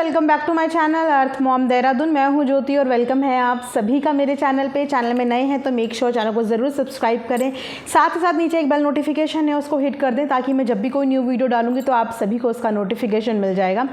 Welcome back to my channel Earth Mom Dehradun. मैं हूं ज्योति और वेलकम है आप सभी का मेरे चैनल पे। चैनल में नए हैं तो मेक श्योर चैनल को ज़रूर सब्सक्राइब करें। साथ ही साथ नीचे एक बेल नोटिफिकेशन है, उसको हिट कर दें ताकि मैं जब भी कोई न्यू वीडियो डालूंगी तो आप सभी को उसका नोटिफिकेशन मिल जाएगा।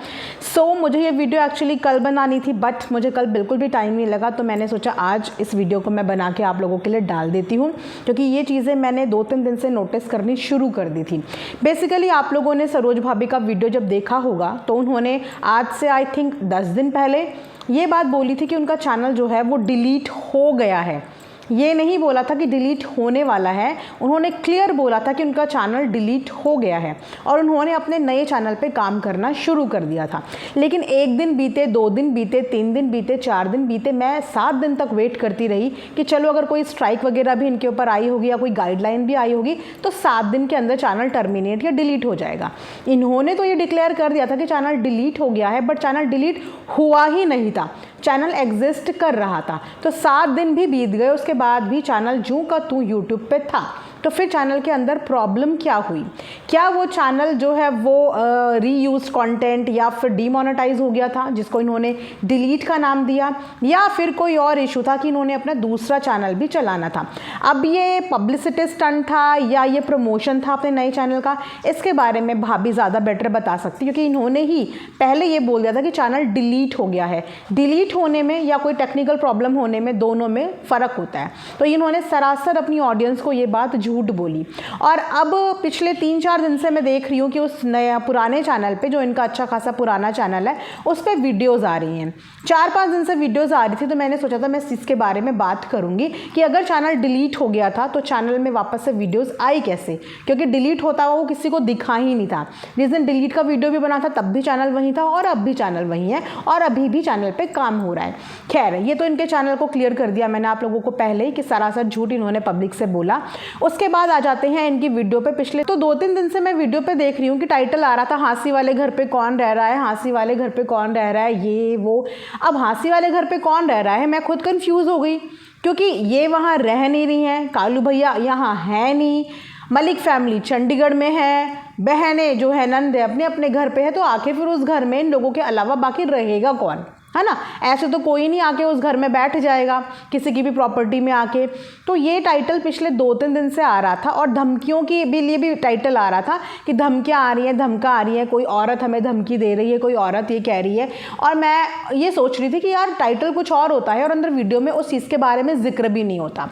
मुझे ये वीडियो एक्चुअली कल बनानी थी, बट मुझे कल बिल्कुल भी टाइम नहीं लगा, तो मैंने सोचा आज इस वीडियो को मैं बना के आप लोगों के लिए डाल देती हूँ, क्योंकि ये चीज़ें मैंने 2-3 दिन से नोटिस करनी शुरू कर दी थी। बेसिकली आप लोगों ने सरोज भाभी का वीडियो जब देखा होगा तो उन्होंने आज से आई थिंक 10 दिन पहले ये बात बोली थी कि उनका चैनल जो है वो डिलीट हो गया है। ये नहीं बोला था कि डिलीट होने वाला है, उन्होंने क्लियर बोला था कि उनका चैनल डिलीट हो गया है और उन्होंने अपने नए चैनल पे काम करना शुरू कर दिया था। लेकिन 1 दिन बीते, 2 दिन बीते, 3 दिन बीते, 4 दिन बीते, मैं 7 दिन तक वेट करती रही कि चलो अगर कोई स्ट्राइक वगैरह भी इनके ऊपर आई होगी या कोई गाइडलाइन भी आई होगी तो 7 दिन के अंदर चैनल टर्मिनेट या डिलीट हो जाएगा। इन्होंने तो ये डिक्लेयर कर दिया था कि चैनल डिलीट हो गया है, बट चैनल डिलीट हुआ ही नहीं था, चैनल एग्जिस्ट कर रहा था। तो 7 दिन भी बीत गए, उसके बाद भी चैनल जूं का तूं यूट्यूब पे था। तो फिर चैनल के अंदर प्रॉब्लम क्या हुई? क्या वो चैनल जो है वो रीयूज कंटेंट या फिर डीमोनेटाइज हो गया था जिसको इन्होंने डिलीट का नाम दिया, या फिर कोई और इशू था कि इन्होंने अपना दूसरा चैनल भी चलाना था? अब ये पब्लिसिटी स्टंट था या ये प्रमोशन था अपने नए चैनल का, इसके बारे में भाभी ज़्यादा बेटर बता सकती, क्योंकि इन्होंने ही पहले ये बोल दिया था कि चैनल डिलीट हो गया है। डिलीट होने में या कोई टेक्निकल प्रॉब्लम होने में दोनों में फ़र्क होता है। तो इन्होंने सरासर अपनी ऑडियंस को ये बात झूठ बोली। और अब पिछले 3-4 दिन से मैं देख रही हूँ कि उस नया पुराने चैनल पे, जो इनका अच्छा खासा पुराना चैनल है, उस पर वीडियोज़ आ रही हैं। 4-5 दिन से वीडियोज़ आ रही थी, तो मैंने सोचा था मैं इसके बारे में बात करूँगी कि अगर चैनल डिलीट हो गया था तो चैनल में वापस से वीडियोज़ आई कैसे, क्योंकि डिलीट होता हुआ वो किसी को दिखा ही नहीं था। जिस दिन डिलीट का वीडियो भी बना था तब भी चैनल वहीं था और अब भी चैनल वहीं है और अभी भी चैनल पर काम हो रहा है। खैर, ये तो इनके चैनल को क्लियर कर दिया मैंने आप लोगों को पहले ही कि सरासर झूठ इन्होंने पब्लिक से बोला। उसके बाद आ जाते हैं इनकी वीडियो पे। पिछले तो 2-3 दिन से मैं वीडियो पे देख रही हूँ कि टाइटल आ रहा था हाँसी वाले घर पे कौन रह रहा है, हाँसी वाले घर पे कौन रह रहा है, ये वो। अब हाँसी वाले घर पे कौन रह रहा है, मैं खुद कंफ्यूज हो गई, क्योंकि ये वहाँ रह नहीं रही हैं, कालू भैया यहाँ है नहीं, मलिक फैमिली चंडीगढ़ में है, बहनें जो है नंदे अपने अपने घर पे है, तो आखिर फिर उस घर में इन लोगों के अलावा बाकी रहेगा कौन, है ना? ऐसे तो कोई नहीं आके उस घर में बैठ जाएगा किसी की भी प्रॉपर्टी में आके। तो ये टाइटल पिछले 2-3 दिन से आ रहा था और धमकियों की भी लिए भी टाइटल आ रहा था कि धमकियाँ आ रही हैं, धमका आ रही हैं, कोई औरत हमें धमकी दे रही है, कोई औरत ये कह रही है। और मैं ये सोच रही थी कि यार टाइटल कुछ और होता है और अंदर वीडियो में उस चीज़ के बारे में जिक्र भी नहीं होता।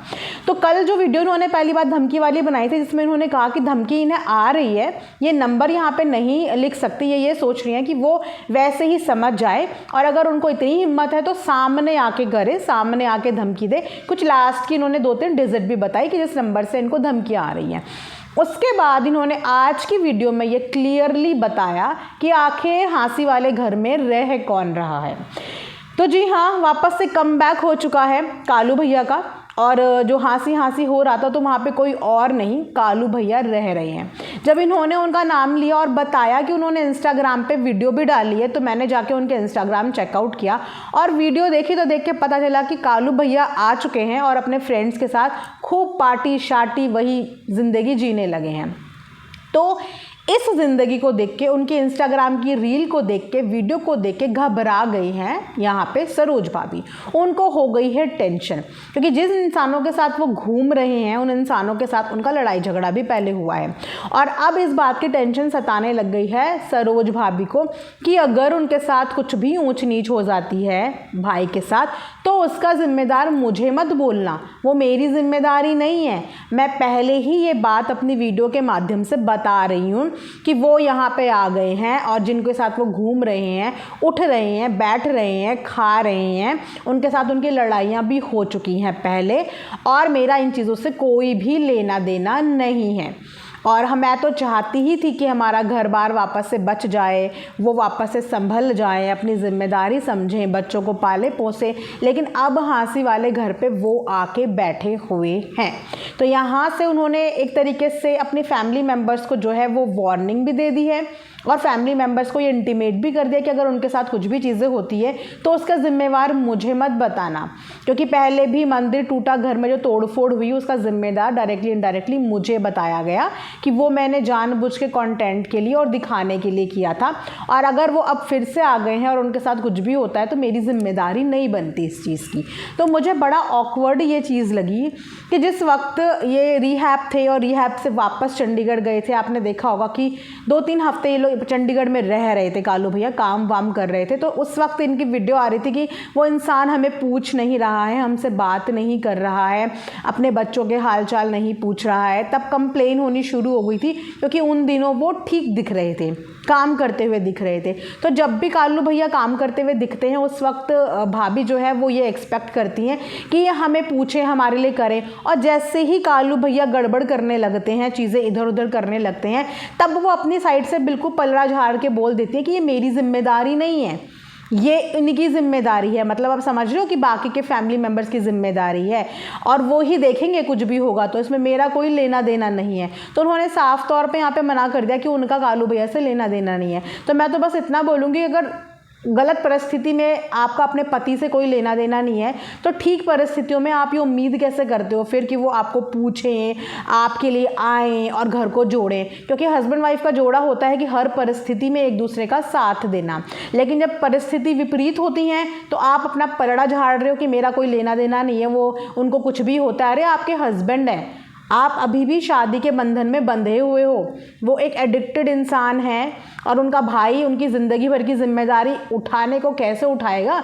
तो कल जो वीडियो उन्होंने पहली बार धमकी वाली बनाई थी, जिसमें उन्होंने कहा कि धमकी इन्हें आ रही है, ये नंबर यहाँ पर नहीं लिख सकती, ये सोच रही हैं कि वो वैसे ही समझ जाए और अगर उनको इतनी हिम्मत है तो सामने आके करे, सामने आके धमकी दे। कुछ लास्ट की इन्होंने 2-3 डिजिट भी बताई कि जिस नंबर से इनको धमकियां आ रही हैं। उसके बाद इन्होंने आज की वीडियो में ये क्लियरली बताया कि आखिर हाँसी वाले घर में रह कौन रहा है। तो जी हाँ, वापस से कम बैक हो चुका है कालू भैया का, और जो हाँसी हो रहा था तो वहाँ पे कोई और नहीं, कालू भैया रह रहे हैं। जब इन्होंने उनका नाम लिया और बताया कि उन्होंने इंस्टाग्राम पे वीडियो भी डाली है, तो मैंने जाके उनके इंस्टाग्राम चेकआउट किया और वीडियो देखी, तो देख के पता चला कि कालू भैया आ चुके हैं और अपने फ्रेंड्स के साथ खूब पार्टी शार्टी वही ज़िंदगी जीने लगे हैं। तो इस ज़िंदगी को देख के, उनके इंस्टाग्राम की रील को देख के, वीडियो को देख के घबरा गई हैं यहाँ पे सरोज भाभी। उनको हो गई है टेंशन, क्योंकि जिस इंसानों के साथ वो घूम रहे हैं उन इंसानों के साथ उनका लड़ाई झगड़ा भी पहले हुआ है और अब इस बात की टेंशन सताने लग गई है सरोज भाभी को कि अगर उनके साथ कुछ भी ऊंच नीच हो जाती है भाई के साथ तो उसका जिम्मेदार मुझे मत बोलना, वो मेरी जिम्मेदारी नहीं है। मैं पहले ही ये बात अपनी वीडियो के माध्यम से बता रही हूँ कि वो यहाँ पे आ गए हैं और जिनके साथ वो घूम रहे हैं, उठ रहे हैं, बैठ रहे हैं, खा रहे हैं, उनके साथ उनकी लड़ाइयाँ भी हो चुकी हैं पहले, और मेरा इन चीज़ों से कोई भी लेना देना नहीं है। और मैं तो चाहती ही थी कि हमारा घर बार वापस से बच जाए, वो वापस से संभल जाए, अपनी जिम्मेदारी समझें, बच्चों को पाले पोसे, लेकिन अब हाँसी वाले घर पे वो आके बैठे हुए हैं। तो यहाँ से उन्होंने एक तरीके से अपनी फैमिली मेम्बर्स को जो है वो वार्निंग भी दे दी है और फैमिली मेम्बर्स को ये इंटीमेट भी कर दिया कि अगर उनके साथ कुछ भी चीज़ें होती है तो उसका जिम्मेवार मुझे मत बताना, क्योंकि पहले भी मंदिर टूटा, घर में जो तोड़फोड़ हुई उसका जिम्मेदार डायरेक्टली इनडायरेक्टली मुझे बताया गया कि वो मैंने जानबूझ के कंटेंट के लिए और दिखाने के लिए किया था, और अगर वो अब फिर से आ गए हैं और उनके साथ कुछ भी होता है तो मेरी जिम्मेदारी नहीं बनती इस चीज़ की। तो मुझे बड़ा ऑकवर्ड ये चीज़ लगी कि जिस वक्त ये रिहैब थे और रिहैब से वापस चंडीगढ़ गए थे, आपने देखा होगा कि 2-3 हफ्ते ये लोग चंडीगढ़ में रह रहे थे, कालू भैया काम वाम कर रहे थे, तो उस वक्त इनकी वीडियो आ रही थी कि वो इंसान हमें पूछ नहीं रहा है, हमसे बात नहीं कर रहा है, अपने बच्चों के हालचाल नहीं पूछ रहा है। तब कंप्लेन होनी शुरू हो गई थी, क्योंकि उन दिनों वो ठीक दिख रहे थे, काम करते हुए दिख रहे थे। तो जब भी कालू भैया काम करते हुए दिखते हैं उस वक्त भाभी जो है वो ये एक्सपेक्ट करती हैं कि ये हमें पूछे, हमारे लिए करें, और जैसे ही कालू भैया गड़बड़ करने लगते हैं, चीज़ें इधर उधर करने लगते हैं, तब वो अपनी साइड से बिल्कुल पलड़ा झाड़ के बोल देती है कि ये मेरी जिम्मेदारी नहीं है, ये इनकी जिम्मेदारी है। मतलब आप समझ रहे हो कि बाकी के फैमिली मेम्बर्स की जिम्मेदारी है और वो ही देखेंगे कुछ भी होगा, तो इसमें मेरा कोई लेना देना नहीं है। तो उन्होंने साफ तौर पे यहाँ पे मना कर दिया कि उनका कालू भैया से लेना देना नहीं है। तो मैं तो बस इतना बोलूँगी, अगर गलत परिस्थिति में आपका अपने पति से कोई लेना देना नहीं है तो ठीक परिस्थितियों में आप ये उम्मीद कैसे करते हो फिर कि वो आपको पूछें, आपके लिए आएँ और घर को जोड़ें? क्योंकि हस्बैंड वाइफ का जोड़ा होता है कि हर परिस्थिति में एक दूसरे का साथ देना, लेकिन जब परिस्थिति विपरीत होती हैं तो आप अपना पलड़ा झाड़ रहे हो कि मेरा कोई लेना देना नहीं है, वो उनको कुछ भी होता है। अरे आपके हस्बैंड हैं, आप अभी भी शादी के बंधन में बंधे हुए हो, वो एक एडिक्टेड इंसान है और उनका भाई उनकी ज़िंदगी भर की जिम्मेदारी उठाने को कैसे उठाएगा?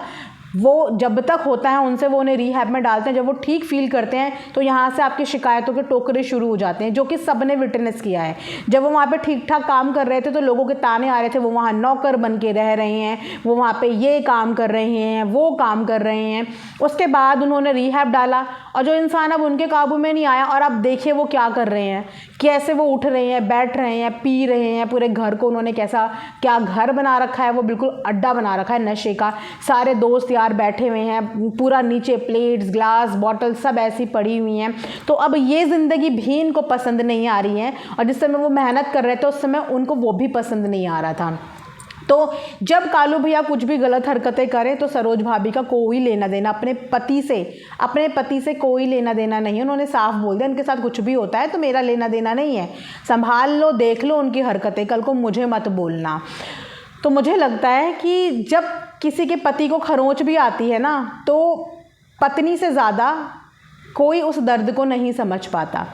वो जब तक होता है उनसे वो उन्हें रिहैब में डालते हैं, जब वो ठीक फील करते हैं तो यहाँ से आपकी शिकायतों के टोकरे शुरू हो जाते हैं, जो कि सबने विटनेस किया है। जब वो वहाँ पे ठीक ठाक काम कर रहे थे तो लोगों के ताने आ रहे थे, वो वहाँ नौकर बन के रह रहे हैं, वो वहाँ पे ये काम कर रहे हैं, वो काम कर रहे हैं। उसके बाद उन्होंने रिहैब डाला और जो इंसान अब उनके काबू में नहीं आया, और अब देखिए वो क्या कर रहे हैं, कैसे वो उठ रहे हैं, बैठ रहे हैं, पी रहे हैं, पूरे घर को उन्होंने कैसा क्या घर बना रखा है, वो बिल्कुल अड्डा बना रखा है नशे का। सारे दोस्त यार बैठे हुए हैं, पूरा नीचे प्लेट्स, ग्लास, बॉटल सब ऐसी पड़ी हुई हैं। तो अब ये ज़िंदगी भी इनको पसंद नहीं आ रही है, और जिस समय वो मेहनत कर रहे थे उस समय उनको वो भी पसंद नहीं आ रहा था। तो जब कालू भैया कुछ भी गलत हरकतें करें तो सरोज भाभी का कोई लेना देना अपने पति से कोई लेना देना नहीं है। उन्होंने साफ बोल दिया, उनके साथ कुछ भी होता है तो मेरा लेना देना नहीं है, संभाल लो, देख लो उनकी हरकतें, कल को मुझे मत बोलना। तो मुझे लगता है कि जब किसी के पति को खरोंच भी आती है ना, तो पत्नी से ज़्यादा कोई उस दर्द को नहीं समझ पाता,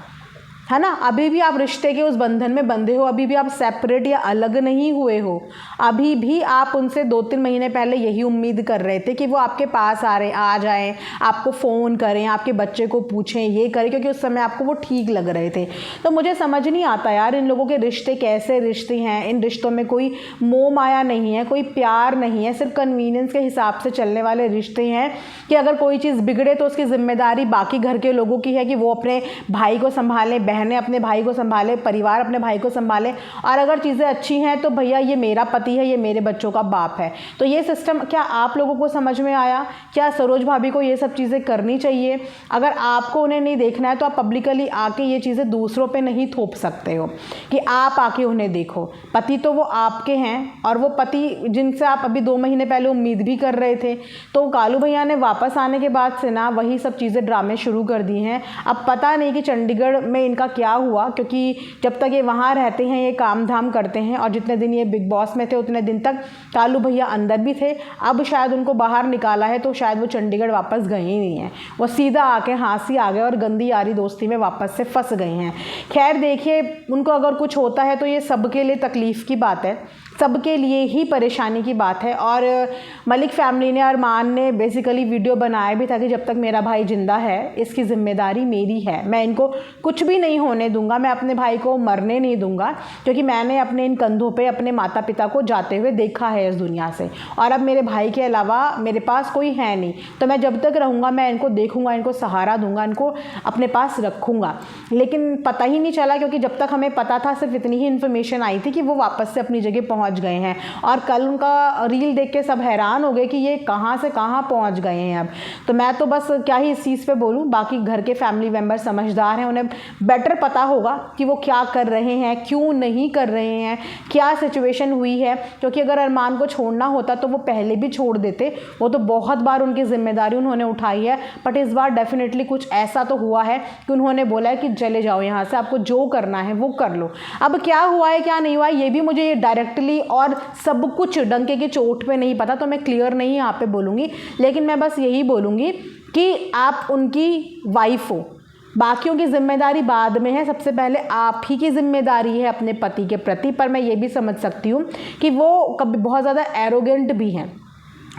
है ना। अभी भी आप रिश्ते के उस बंधन में बंधे हो, अभी भी आप सेपरेट या अलग नहीं हुए हो, अभी भी आप उनसे 2-3 महीने पहले यही उम्मीद कर रहे थे कि वो आपके पास आ जाएं, आपको फ़ोन करें, आपके बच्चे को पूछें, ये करें, क्योंकि उस समय आपको वो ठीक लग रहे थे। तो मुझे समझ नहीं आता यार, इन लोगों के रिश्ते कैसे रिश्ते हैं, इन रिश्तों में कोई मोह माया नहीं है, कोई प्यार नहीं है, सिर्फ कन्वीनियंस के हिसाब से चलने वाले रिश्ते हैं कि अगर कोई चीज़ बिगड़े तो उसकी जिम्मेदारी बाकी घर के लोगों की है कि वो अपने भाई को संभालें, बहनें अपने भाई को संभाले, परिवार अपने भाई को संभाले, और अगर चीज़ें अच्छी हैं तो भैया ये मेरा पति है, ये मेरे बच्चों का बाप है। तो ये सिस्टम क्या आप लोगों को समझ में आया? क्या सरोज भाभी को ये सब चीज़ें करनी चाहिए? अगर आपको उन्हें नहीं देखना है तो आप पब्लिकली आके ये चीज़ें दूसरों पे नहीं थोप सकते हो कि आप आके उन्हें देखो। पति तो वो आपके हैं, और वो पति जिनसे आप अभी 2 महीने पहले उम्मीद भी कर रहे थे। तो कालू भैया ने वापस आने के बाद से ना वही सब चीज़ें ड्रामे शुरू कर दी हैं। अब पता नहीं कि चंडीगढ़ में इनका क्या हुआ, क्योंकि जब तक ये वहाँ रहते हैं ये काम धाम करते हैं, और जितने दिन ये बिग बॉस में थे उतने दिन तक कालू भैया अंदर भी थे। अब शायद उनको बाहर निकाला है तो शायद वो चंडीगढ़ वापस गए ही नहीं हैं, वो सीधा आके हाँसी आ गए और गंदी यारी दोस्ती में वापस से फंस गए हैं। खैर देखिए, उनको अगर कुछ होता है तो ये सबके लिए तकलीफ़ की बात है, सबके लिए ही परेशानी की बात है। और मलिक फैमिली ने, अरमान ने बेसिकली वीडियो बनाया भी था कि जब तक मेरा भाई ज़िंदा है इसकी ज़िम्मेदारी मेरी है, मैं इनको कुछ भी नहीं होने दूंगा, मैं अपने भाई को मरने नहीं दूंगा, क्योंकि मैंने अपने इन कंधों पे अपने माता पिता को जाते हुए देखा है इस दुनिया से, और अब मेरे भाई के अलावा मेरे पास कोई है नहीं। तो मैं जब तक रहूँगा मैं इनको देखूँगा, इनको सहारा दूँगा, इनको अपने पास रखूँगा। लेकिन पता ही नहीं चला, क्योंकि जब तक हमें पता था सिर्फ इतनी ही इन्फॉर्मेशन आई थी कि वो वापस से अपनी जगह पहुँच पहुंच गए हैं। और कल उनका रील देख के सब हैरान हो गए कि ये कहाँ से कहाँ पहुंच गए हैं अब। तो मैं तो बस क्या ही इस चीज़ पे बोलूँ, बाकी घर के फैमिली मेम्बर समझदार हैं, उन्हें बेटर पता होगा कि वो क्या कर रहे हैं, क्यों नहीं कर रहे हैं, क्या सिचुएशन हुई है। क्योंकि अगर अरमान को छोड़ना होता तो वो पहले भी छोड़ देते, वो तो बहुत बार उनकी जिम्मेदारी उन्होंने उठाई है। बट इस बार डेफिनेटली कुछ ऐसा तो हुआ है कि उन्होंने बोला है कि चले जाओ यहाँ से, आपको जो करना है वो कर लो। अब क्या हुआ है क्या नहीं हुआ है ये भी मुझे डायरेक्टली और सब कुछ डंके की चोट पे नहीं पता, तो मैं क्लियर नहीं यहाँ पे बोलूँगी। लेकिन मैं बस यही बोलूँगी कि आप उनकी वाइफ हो, बाकियों की जिम्मेदारी बाद में है, सबसे पहले आप ही की जिम्मेदारी है अपने पति के प्रति। पर मैं ये भी समझ सकती हूँ कि वो कभी बहुत ज़्यादा एरोगेंट भी हैं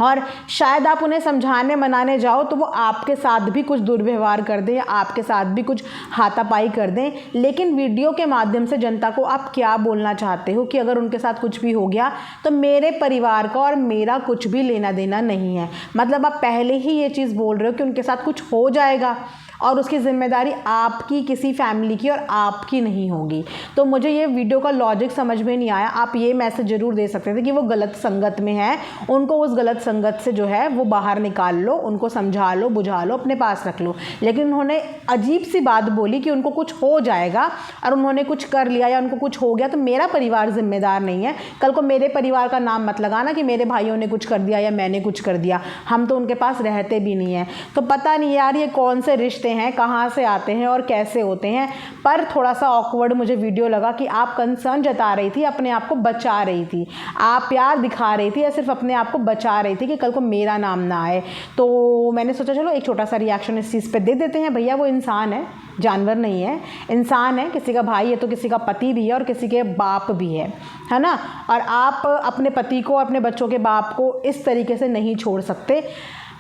और शायद आप उन्हें समझाने मनाने जाओ तो वो आपके साथ भी कुछ दुर्व्यवहार कर दें या आपके साथ भी कुछ हाथापाई कर दें। लेकिन वीडियो के माध्यम से जनता को आप क्या बोलना चाहते हो कि अगर उनके साथ कुछ भी हो गया तो मेरे परिवार का और मेरा कुछ भी लेना देना नहीं है। मतलब आप पहले ही ये चीज़ बोल रहे हो कि उनके साथ कुछ हो जाएगा और उसकी ज़िम्मेदारी आपकी, किसी फैमिली की और आपकी नहीं होगी। तो मुझे ये वीडियो का लॉजिक समझ में नहीं आया। आप ये मैसेज ज़रूर दे सकते थे कि वो गलत संगत में है, उनको उस गलत संगत से जो है वो बाहर निकाल लो, उनको समझा लो, बुझा लो, अपने पास रख लो। लेकिन उन्होंने अजीब सी बात बोली कि उनको कुछ हो जाएगा और उन्होंने कुछ कर लिया या उनको कुछ हो गया तो मेरा परिवार जिम्मेदार नहीं है। कल को मेरे परिवार का नाम मत लगाना कि मेरे भाइयों ने कुछ कर दिया या मैंने कुछ कर दिया, हम तो उनके पास रहते भी नहीं हैं। तो पता नहीं यार ये कौन से रिश्ते हैं, कहाँ से आते हैं और कैसे होते हैं। पर थोड़ा सा ऑकवर्ड मुझे वीडियो लगा कि आप कंसर्न जता रही थी, अपने आप को बचा रही थी, आप प्यार दिखा रही थी या सिर्फ अपने आप को बचा रही थी कि कल को मेरा नाम ना आए। तो मैंने सोचा चलो एक छोटा सा रिएक्शन इस चीज़ पे दे देते हैं। भैया वो इंसान है, जानवर नहीं है, इंसान है, किसी का भाई है तो किसी का पति भी है और किसी के बाप भी है ना। और आप अपने पति को, अपने बच्चों के बाप को इस तरीके से नहीं छोड़ सकते।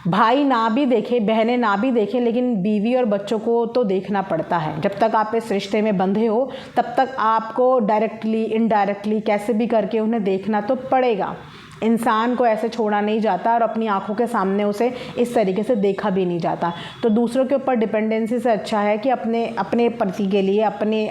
भाई ना भी देखे, बहनें ना भी देखें, लेकिन बीवी और बच्चों को तो देखना पड़ता है। जब तक आप इस रिश्ते में बंधे हो तब तक आपको डायरेक्टली इनडायरेक्टली कैसे भी करके उन्हें देखना तो पड़ेगा। इंसान को ऐसे छोड़ा नहीं जाता और अपनी आंखों के सामने उसे इस तरीके से देखा भी नहीं जाता। तो दूसरों के ऊपर डिपेंडेंसी से अच्छा है कि अपने पति के लिए, अपने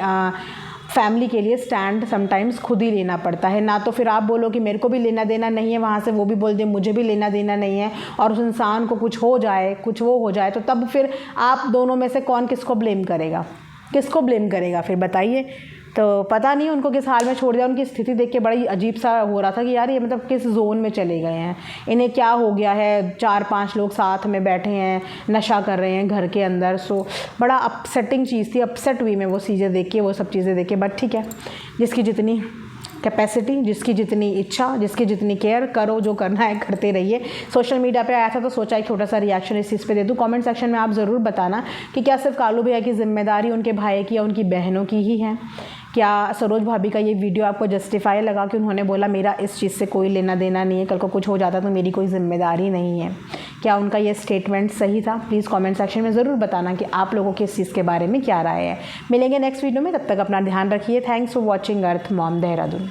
फैमिली के लिए स्टैंड समटाइम्स खुद ही लेना पड़ता है। ना तो फिर आप बोलो कि मेरे को भी लेना देना नहीं है, वहाँ से वो भी बोल दे मुझे भी लेना देना नहीं है और उस इंसान को कुछ हो जाए, कुछ वो हो जाए, तो तब फिर आप दोनों में से कौन किसको ब्लेम करेगा, किसको ब्लेम करेगा फिर बताइए। तो पता नहीं उनको किस हाल में छोड़ दिया। उनकी स्थिति देख के बड़ी अजीब सा हो रहा था कि यार ये मतलब किस जोन में चले गए हैं, इन्हें क्या हो गया है। 4-5 लोग साथ में बैठे हैं, नशा कर रहे हैं घर के अंदर। सो बड़ा अपसेटिंग चीज़ थी, अपसेट हुई मैं वो चीज़ें देख के, वो सब चीज़ें देख के। बट ठीक है, जिसकी जितनी कैपेसिटी, जिसकी जितनी इच्छा, जिसकी जितनी केयर, करो जो करना है करते रहिए। सोशल मीडिया पे आया था तो सोचा एक छोटा सा रिएक्शन इस चीज़ पे दे दूँ। कमेंट सेक्शन में आप ज़रूर बताना कि क्या सिर्फ कालू भैया की जिम्मेदारी उनके भाई की या उनकी बहनों की ही है। क्या सरोज भाभी का ये वीडियो आपको जस्टिफाई लगा कि उन्होंने बोला मेरा इस चीज़ से कोई लेना देना नहीं है, कल को कुछ हो जाता तो मेरी कोई जिम्मेदारी नहीं है। क्या उनका ये स्टेटमेंट सही था? प्लीज़ कमेंट सेक्शन में ज़रूर बताना कि आप लोगों की इस चीज़ के बारे में क्या राय है। मिलेंगे नेक्स्ट वीडियो में, तब तक अपना ध्यान रखिए। Thanks for watching earth Mom Dehradun.